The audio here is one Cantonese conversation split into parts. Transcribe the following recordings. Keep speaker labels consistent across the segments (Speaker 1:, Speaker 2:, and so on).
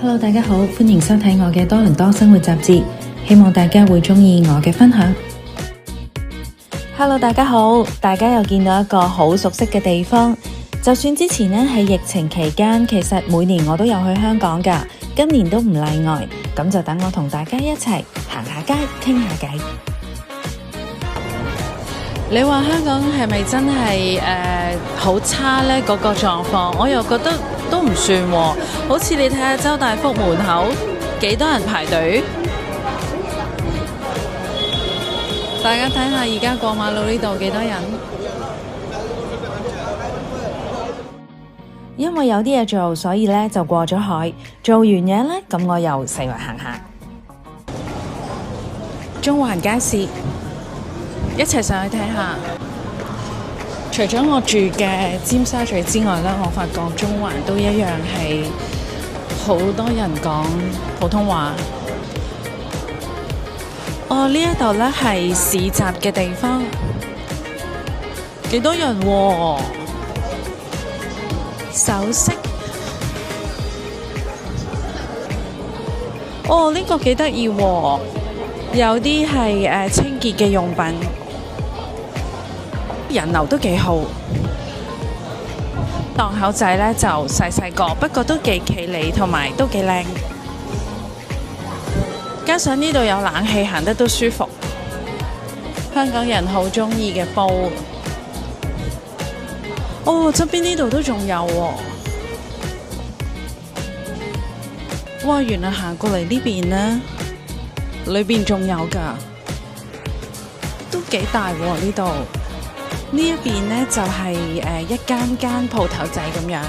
Speaker 1: Hello， 大家好，歡迎收睇我嘅多倫多生活雜誌，希望大家會鍾意我嘅分享。Hello， 大家好，大家又見到一個好熟悉嘅地方。就算之前呢喺疫情期間，其實每年我都有去香港㗎，今年都唔例外。咁就等我同大家一齊行下街，傾下偈。你話香港係咪真係好差呢？嗰個狀況，我又覺得都唔算喎。好似你睇下周大福門口幾多人排隊，大家睇下而家過馬路呢度幾多人。因為有啲嘢做，所以呢就過咗海。做完嘢呢，咁我又四圍行下。中環街市，一齊上去睇下。除咗我住嘅尖沙咀之外呢，我發覺中環都一樣係好多人講普通話。呢一度呢係市集嘅地方，幾多人喎？首飾，呢個幾得意喎，有啲係清潔嘅用品，人流都幾好。檔口仔呢就細細個，不過都幾企理，同埋都幾靚。加上呢度有冷氣，行得都舒服。香港人好鍾意嘅煲。側邊呢度都仲有喎。哇，原來行過嚟呢邊呢，裏邊仲有㗎，都幾大喎呢度。呢一邊呢就係一間間鋪頭仔咁樣，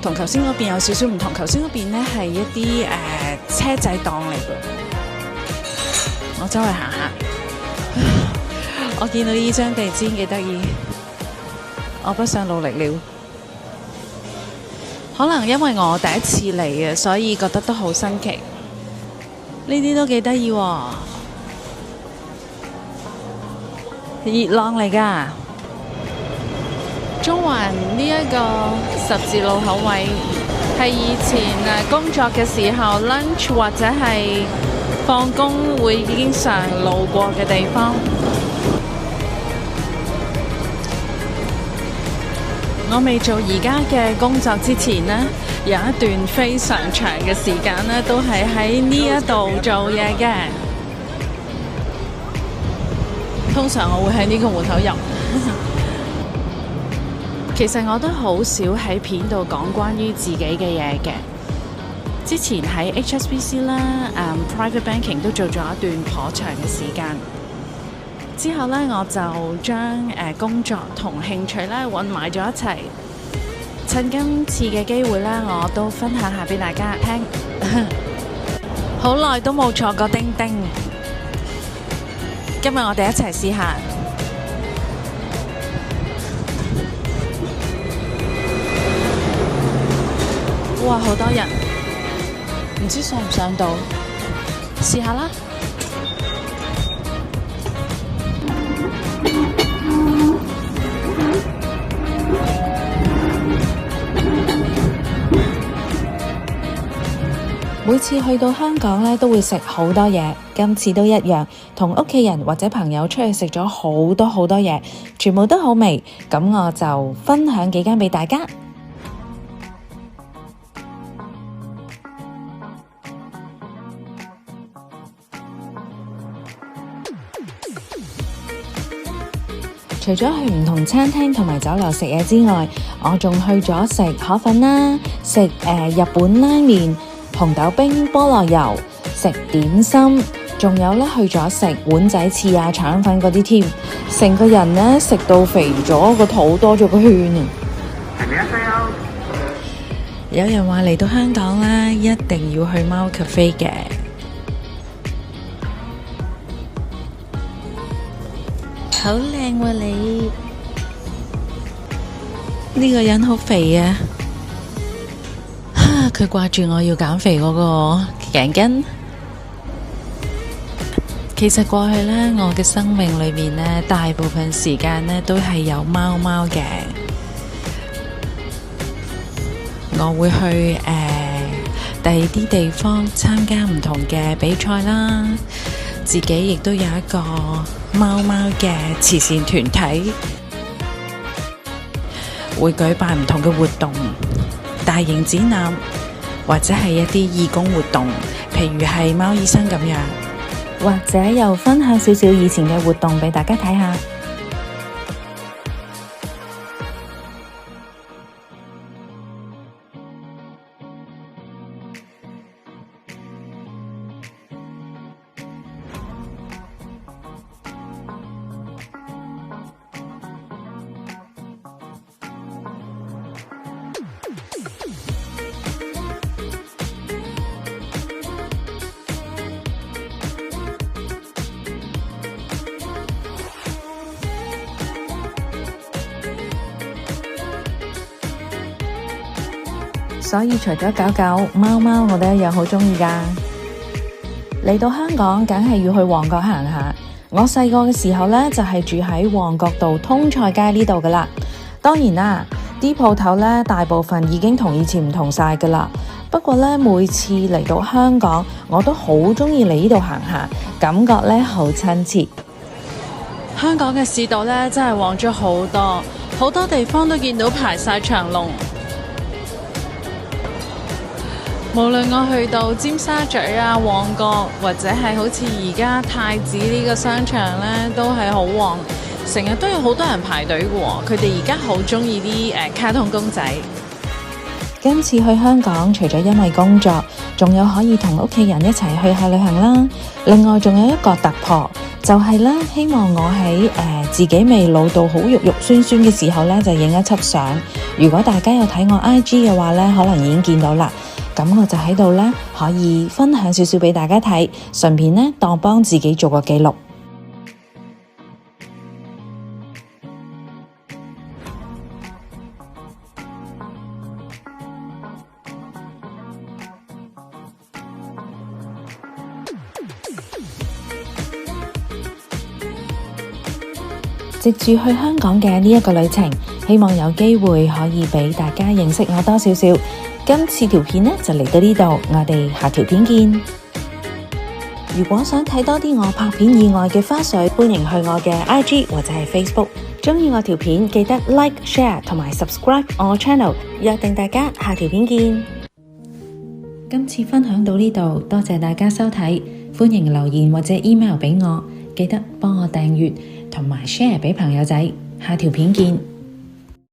Speaker 1: 同頭先嗰邊有少少唔同。頭先嗰邊呢係一啲車仔檔嚟㗎。我周圍行下，我見到呢張地氈幾得意。我不想努力了，可能因為我第一次嚟嘅，所以覺得都好新奇。呢啲都幾得意喎，熱浪嚟㗎。中環呢一個十字路口位係以前工作嘅時候 lunch 或者係放工會經常路過嘅地方。我未做而家嘅工作之前呢，有一段非常長嘅時間呢，都係喺呢一度做嘢嘅。通常我會喺呢個門口入。其實我都好少喺片度講關於自己嘅嘢嘅。之前喺 HSBC 啦，private banking 都做咗一段頗長嘅時間。之後呢，我就將工作同興趣呢混埋咗一齊。趁今次嘅機會呢，我都分享下俾大家聽。好耐都冇坐過叮叮，今日我哋一齊試下。哇，好多人，唔知上唔上到，試下啦。每次去到香港呢，都會食好多嘢，今次都一樣，同屋企人或者朋友出去食咗好多好多嘢，全部都好味，咁我就分享幾間俾大家。除咗去唔同餐廳同埋酒樓食嘢之外，我仲去咗食河粉啦，食日本拉麵、紅豆冰、菠蘿油，食點心，仲有咧去咗食碗仔翅啊、腸粉嗰啲添，成個人咧食到肥咗，個肚多咗個圈啊！有人話嚟到香港啦，一定要去貓咖啡嘅。好靚喎你！呢個人好肥啊！佢掛住我要減肥嗰個頸巾。其實過去呢，我嘅生命裏面呢，大部分時間呢都係有貓貓嘅。我會去第二啲地方參加唔同嘅比賽啦。自己亦都有一個貓貓嘅慈善團體，會舉辦唔同嘅活動，大型展覽或者係一啲義工活動，譬如係貓醫生咁樣，或者又分享少少以前嘅活動俾大家睇下。所以除咗狗狗、貓貓，我都一樣好鍾意㗎。嚟到香港，梗係要去旺角行下。我細個嘅時候呢，就係住喺旺角道通菜街呢度㗎喇。當然啦，啲鋪頭呢，大部分已經同以前唔同晒㗎喇。不過呢，每次嚟到香港，我都好鍾意嚟呢度行下，感覺呢好親切。香港嘅市道呢，真係旺咗好多，好多地方都見到排晒長龍。無論我去到尖沙咀啊、旺角，或者係好似而家太子呢個商場呢，都係好旺，成日都有好多人排隊嘅喎。佢哋而家好鍾意啲卡通公仔。今次去香港，除咗因為工作，仲有可以同屋企人一齊去下旅行啦。另外仲有一個突破，就係啦，希望我喺自己未老到好肉肉酸酸嘅時候呢，就影一輯相。如果大家有睇我 IG 嘅話呢，可能已經見到啦。咁我就喺度呢，可以分享少少俾大家睇，順便呢，當幫自己做個記錄。藉住去香港嘅呢一個旅程，希望有機會可以俾大家認識我多少少。今次條片呢就嚟到呢度，我哋下條片見。如果想睇多啲我拍片以外嘅花絮，歡迎去我嘅 IG 或者係 Facebook。鍾意我條片記得 Like、Share 同埋 Subscribe 我 channel。約定大家下條片見。今次分享到呢度，多謝大家收睇，歡迎留言或者 email 俾我，記得幫我訂閱同埋 share 俾朋友仔。下條片見。